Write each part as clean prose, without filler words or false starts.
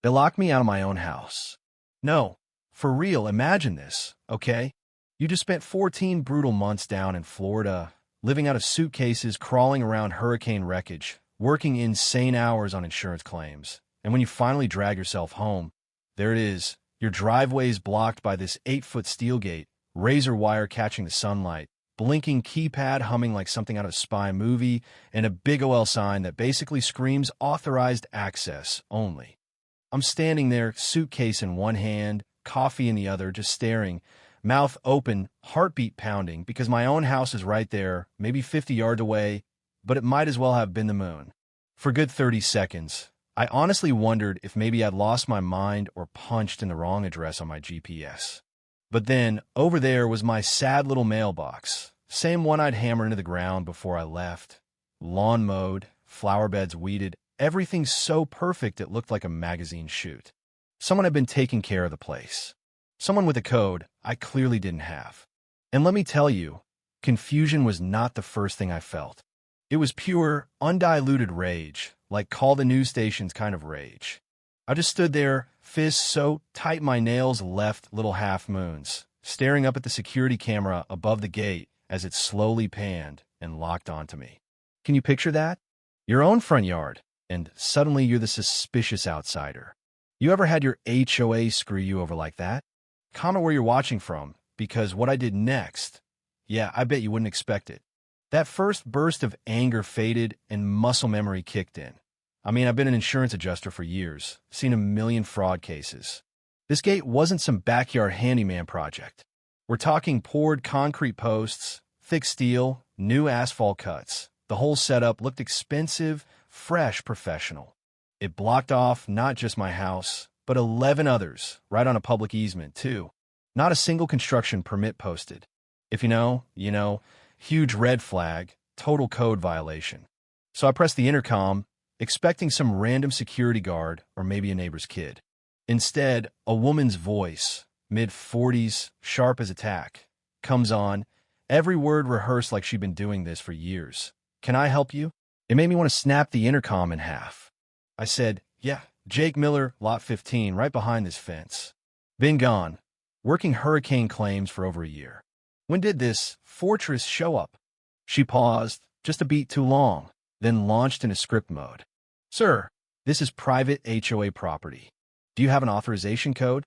They locked me out of my own house. No, for real, imagine this, okay? You just spent 14 brutal months down in Florida, living out of suitcases, crawling around hurricane wreckage, working insane hours on insurance claims. And when you finally drag yourself home, there it is. Your driveway is blocked by this 8-foot steel gate, razor wire catching the sunlight, blinking keypad humming like something out of a spy movie, and a big OL sign that basically screams authorized access only. I'm standing there, suitcase in one hand, coffee in the other, just staring, mouth open, heartbeat pounding, because my own house is right there, maybe 50 yards away, but it might as well have been the moon. For a good 30 seconds, I honestly wondered if maybe I'd lost my mind or punched in the wrong address on my GPS. But then, over there was my sad little mailbox, same one I'd hammer into the ground before I left. Lawn mowed, flower beds weeded, everything so perfect it looked like a magazine shoot. Someone had been taking care of the place. Someone with a code I clearly didn't have. And let me tell you, confusion was not the first thing I felt. It was pure, undiluted rage, like call the news stations kind of rage. I just stood there, fists so tight my nails left little half moons, staring up at the security camera above the gate as it slowly panned and locked onto me. Can you picture that? Your own front yard, and suddenly you're the suspicious outsider. You ever had your HOA screw you over like that? Comment where you're watching from, because what I did next, yeah, I bet you wouldn't expect it. That first burst of anger faded and muscle memory kicked in. I mean, I've been an insurance adjuster for years, seen a million fraud cases. This gate wasn't some backyard handyman project. We're talking poured concrete posts, thick steel, new asphalt cuts. The whole setup looked expensive, fresh, professional. It blocked off not just my house, but 11 others, right on a public easement, too. Not a single construction permit posted. If you know, huge red flag, total code violation. So I pressed the intercom, expecting some random security guard or maybe a neighbor's kid. Instead, a woman's voice, mid-40s, sharp as a tack, comes on, every word rehearsed like she'd been doing this for years. Can I help you? It made me want to snap the intercom in half. I said, yeah, Jake Miller, lot 15, right behind this fence. Been gone, working hurricane claims for over a year. When did this fortress show up? She paused, just a beat too long, then launched into script mode. Sir, this is private HOA property. Do you have an authorization code?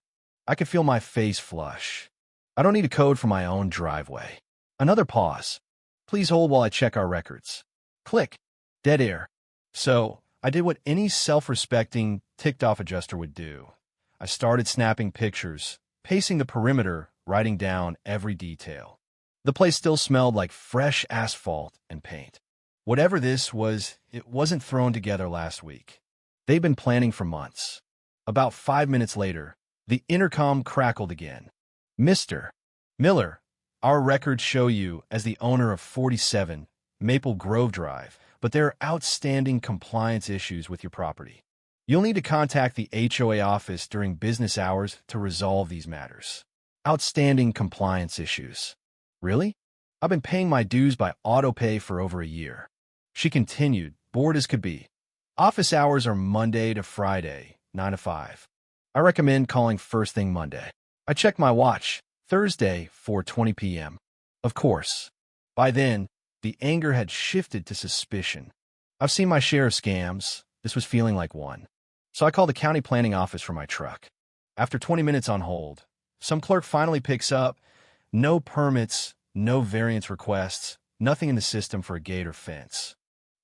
I could feel my face flush. I don't need a code for my own driveway. Another pause. Please hold while I check our records. Click. Dead air. So, I did what any self-respecting, ticked-off adjuster would do. I started snapping pictures, pacing the perimeter, writing down every detail. The place still smelled like fresh asphalt and paint. Whatever this was, it wasn't thrown together last week. They'd been planning for months. About 5 minutes later, the intercom crackled again. Mr. Miller, our records show you as the owner of 47 Maple Grove Drive, but there are outstanding compliance issues with your property. You'll need to contact the HOA office during business hours to resolve these matters. Outstanding compliance issues. Really? I've been paying my dues by auto-pay for over a year. She continued, bored as could be. Office hours are Monday to Friday, 9 to 5. I recommend calling first thing Monday. I checked my watch. Thursday, 4:20 p.m. Of course. By then, the anger had shifted to suspicion. I've seen my share of scams. This was feeling like one. So I called the county planning office for my truck. After 20 minutes on hold, some clerk finally picks up. No permits, no variance requests, nothing in the system for a gate or fence.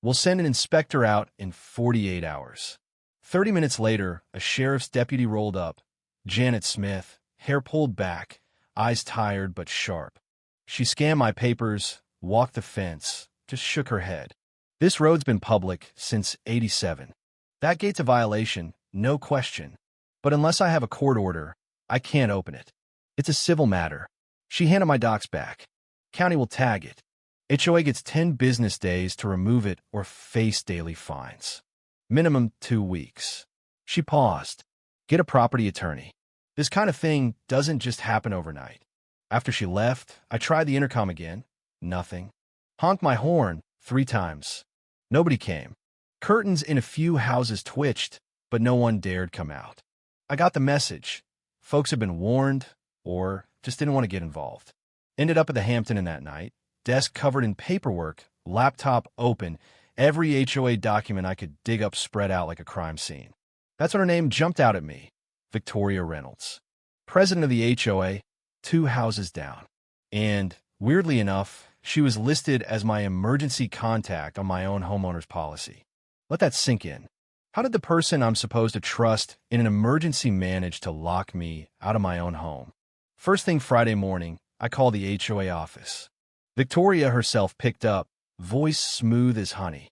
We'll send an inspector out in 48 hours. 30 minutes later, a sheriff's deputy rolled up. Janet Smith, hair pulled back, eyes tired but sharp. She scanned my papers, walked the fence, just shook her head. This road's been public since '87. That gate's a violation, no question. But unless I have a court order, I can't open it. It's a civil matter. She handed my docs back. County will tag it. HOA gets 10 business days to remove it or face daily fines. Minimum 2 weeks. She paused. Get a property attorney. This kind of thing doesn't just happen overnight. After she left, I tried the intercom again. Nothing. Honked my horn 3 times. Nobody came. Curtains in a few houses twitched. but no one dared come out. I got the message. Folks had been warned or just didn't want to get involved. Ended up at the Hampton Inn that night, desk covered in paperwork, laptop open, every HOA document I could dig up spread out like a crime scene. That's when her name jumped out at me. Victoria Reynolds. President of the HOA, 2 houses down. And, weirdly enough, she was listed as my emergency contact on my own homeowner's policy. Let that sink in. How did the person I'm supposed to trust in an emergency manage to lock me out of my own home? First thing Friday morning, I called the HOA office. Victoria herself picked up, voice smooth as honey.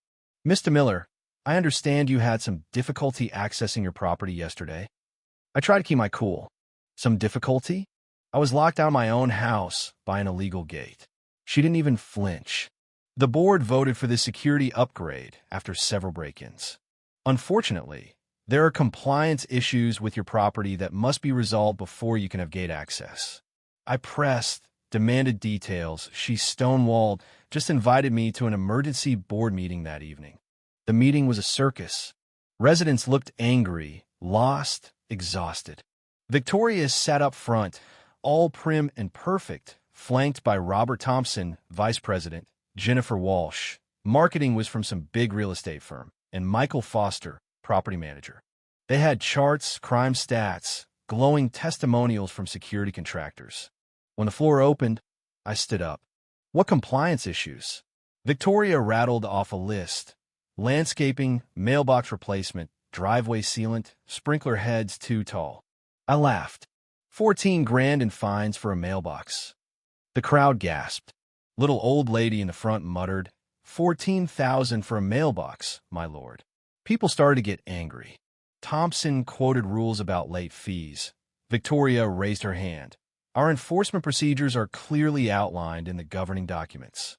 Mr. Miller, I understand you had some difficulty accessing your property yesterday. I tried to keep my cool. Some difficulty? I was locked out of my own house by an illegal gate. She didn't even flinch. The board voted for the security upgrade after several break-ins. Unfortunately, there are compliance issues with your property that must be resolved before you can have gate access. I pressed, demanded details. She stonewalled, just invited me to an emergency board meeting that evening. The meeting was a circus. Residents looked angry, lost, exhausted. Victoria sat up front, all prim and perfect, flanked by Robert Thompson, vice president, Jennifer Walsh. Marketing was from some big real estate firm, and Michael Foster, property manager. They had charts, crime stats, glowing testimonials from security contractors. When the floor opened, I stood up. What compliance issues? Victoria rattled off a list. Landscaping, mailbox replacement, driveway sealant, sprinkler heads too tall. I laughed. 14 grand in fines for a mailbox. The crowd gasped. Little old lady in the front muttered, 14,000 for a mailbox, my lord. People started to get angry. Thompson quoted rules about late fees. Victoria raised her hand. Our enforcement procedures are clearly outlined in the governing documents.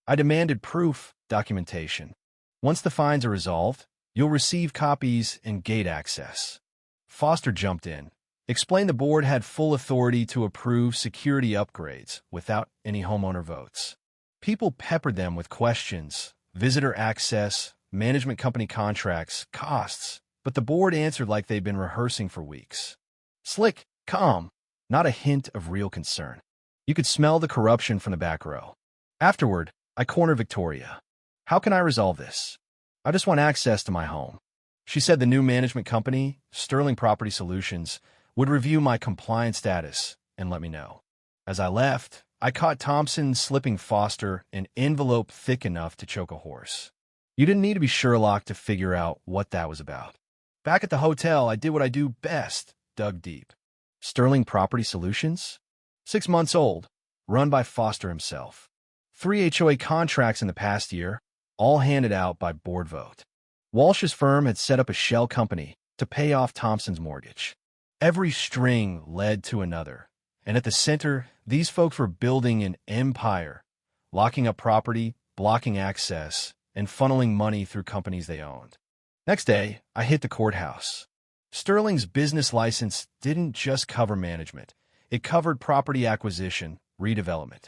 I demanded proof, documentation. Once the fines are resolved, you'll receive copies and gate access. Foster jumped in, explained the board had full authority to approve security upgrades without any homeowner votes. People peppered them with questions, visitor access, management company contracts, costs, but the board answered like they'd been rehearsing for weeks. Slick, calm, not a hint of real concern. You could smell the corruption from the back row. Afterward, I cornered Victoria. How can I resolve this? I just want access to my home. She said the new management company, Sterling Property Solutions, would review my compliance status and let me know. As I left, I caught Thompson slipping Foster an envelope thick enough to choke a horse. You didn't need to be Sherlock to figure out what that was about. Back at the hotel, I did what I do best, dug deep. Sterling Property Solutions? 6 months old, run by Foster himself. 3 HOA contracts in the past year, all handed out by board vote. Walsh's firm had set up a shell company to pay off Thompson's mortgage. Every string led to another, and at the center, these folks were building an empire, locking up property, blocking access, and funneling money through companies they owned. Next day, I hit the courthouse. Sterling's business license didn't just cover management. It covered property acquisition, redevelopment.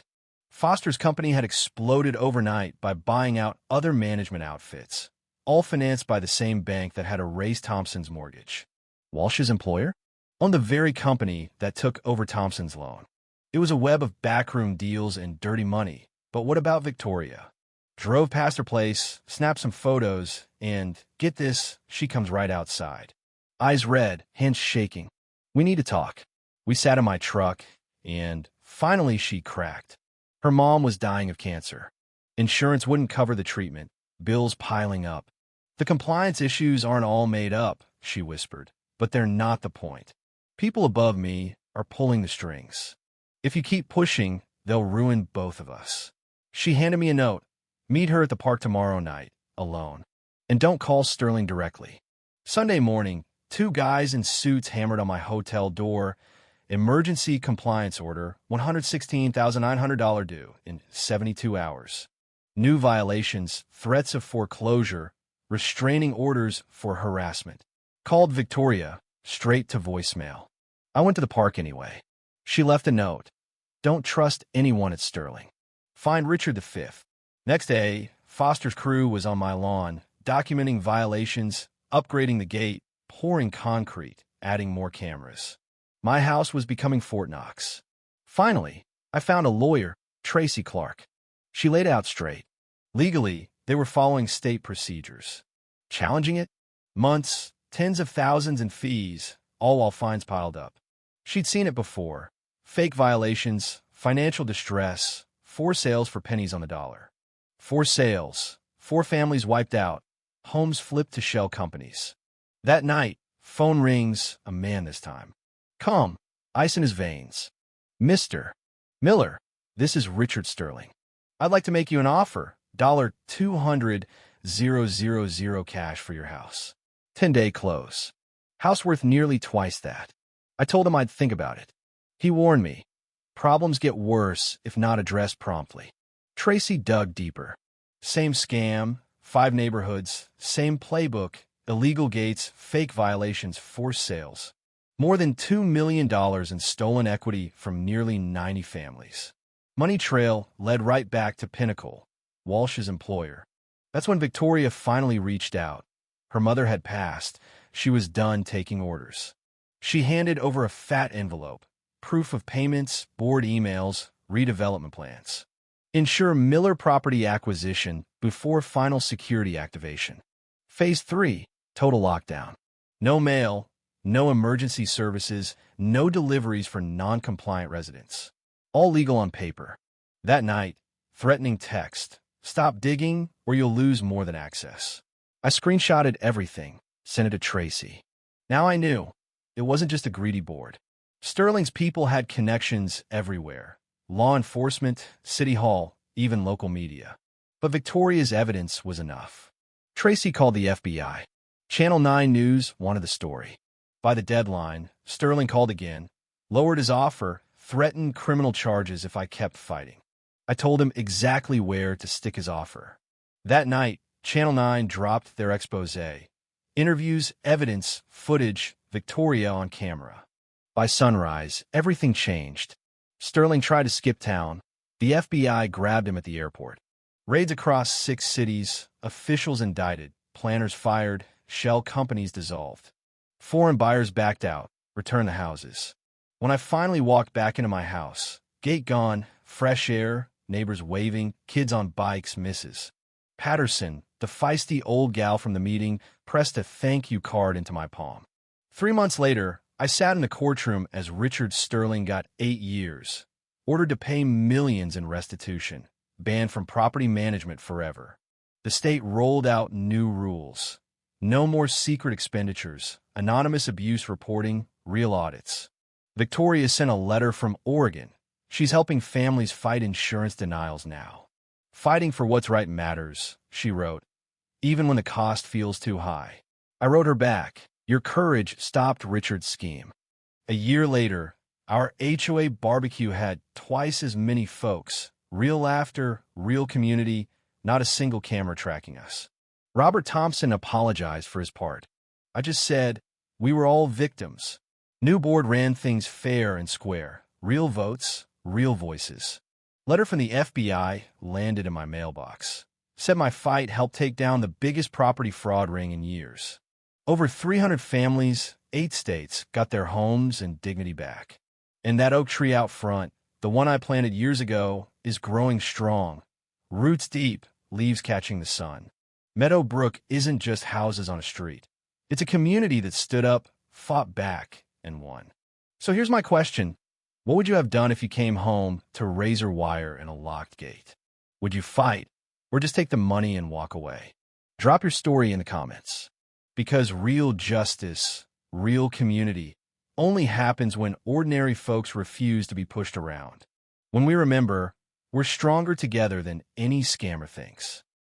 Foster's company had exploded overnight by buying out other management outfits, all financed by the same bank that had erased Thompson's mortgage. Walsh's employer owned the very company that took over Thompson's loan. It was a web of backroom deals and dirty money. But what about Victoria? Drove past her place, snapped some photos, and, get this, she comes right outside. Eyes red, hands shaking. We need to talk. We sat in my truck, and finally she cracked. Her mom was dying of cancer. Insurance wouldn't cover the treatment, bills piling up. The compliance issues aren't all made up, she whispered, but they're not the point. People above me are pulling the strings. If you keep pushing, they'll ruin both of us. She handed me a note. Meet her at the park tomorrow night, alone. And don't call Sterling directly. Sunday morning, 2 guys in suits hammered on my hotel door. Emergency compliance order, $116,900 due in 72 hours. New violations, threats of foreclosure, restraining orders for harassment. Called Victoria, straight to voicemail. I went to the park anyway. She left a note. Don't trust anyone at Sterling. Find Richard V. Next day, Foster's crew was on my lawn, documenting violations, upgrading the gate, pouring concrete, adding more cameras. My house was becoming Fort Knox. Finally, I found a lawyer, Tracy Clark. She laid out straight. Legally, they were following state procedures. Challenging it? Months, tens of thousands in fees, all while fines piled up. She'd seen it before. Fake violations, financial distress, 4 sales for pennies on the dollar. 4 sales, 4 families wiped out, homes flipped to shell companies. That night, phone rings, a man this time. Calm, ice in his veins. Mr. Miller, this is Richard Sterling. I'd like to make you an offer, $200,000 cash for your house. 10-day close. House worth nearly twice that. I told him I'd think about it. He warned me. Problems get worse if not addressed promptly. Tracy dug deeper. Same scam, 5 neighborhoods, same playbook, illegal gates, fake violations, forced sales. More than $2 million in stolen equity from nearly 90 families. Money trail led right back to Pinnacle, Walsh's employer. That's when Victoria finally reached out. Her mother had passed. She was done taking orders. She handed over a fat envelope, proof of payments, board emails, redevelopment plans. Ensure Miller property acquisition before final security activation. Phase 3, total lockdown. No mail, no emergency services, no deliveries for non-compliant residents. All legal on paper. That night, threatening text. Stop digging or you'll lose more than access. I screenshotted everything, sent it to Tracy. Now I knew. It wasn't just a greedy board. Sterling's people had connections everywhere. Law enforcement, city hall, even local media. But Victoria's evidence was enough. Tracy called the FBI. Channel 9 News wanted the story. By the deadline, Sterling called again, lowered his offer, threatened criminal charges if I kept fighting. I told him exactly where to stick his offer. That night, Channel 9 dropped their expose. Interviews, evidence, footage, Victoria on camera. By sunrise, everything changed. Sterling tried to skip town. The FBI grabbed him at the airport. Raids across 6 cities, officials indicted, planners fired, shell companies dissolved. Foreign buyers backed out, returned the houses. When I finally walked back into my house, gate gone, fresh air, neighbors waving, kids on bikes, Mrs. Patterson, the feisty old gal from the meeting, pressed a thank you card into my palm. 3 months later, I sat in a courtroom as Richard Sterling got 8 years, ordered to pay millions in restitution, banned from property management forever. The state rolled out new rules. No more secret expenditures, anonymous abuse reporting, real audits. Victoria sent a letter from Oregon. She's helping families fight insurance denials now. Fighting for what's right matters, she wrote, even when the cost feels too high. I wrote her back. Your courage stopped Richard's scheme. A year later, our HOA barbecue had twice as many folks. Real laughter, real community, not a single camera tracking us. Robert Thompson apologized for his part. I just said, we were all victims. New board ran things fair and square. Real votes, real voices. Letter from the FBI landed in my mailbox. Said my fight helped take down the biggest property fraud ring in years. Over 300 families, 8 states, got their homes and dignity back. And that oak tree out front, the one I planted years ago, is growing strong. Roots deep, leaves catching the sun. Meadow Brook isn't just houses on a street. It's a community that stood up, fought back, and won. So here's my question. What would you have done if you came home to razor wire and a locked gate? Would you fight, or just take the money and walk away? Drop your story in the comments. Because real justice, real community, only happens when ordinary folks refuse to be pushed around. When we remember, we're stronger together than any scammer thinks.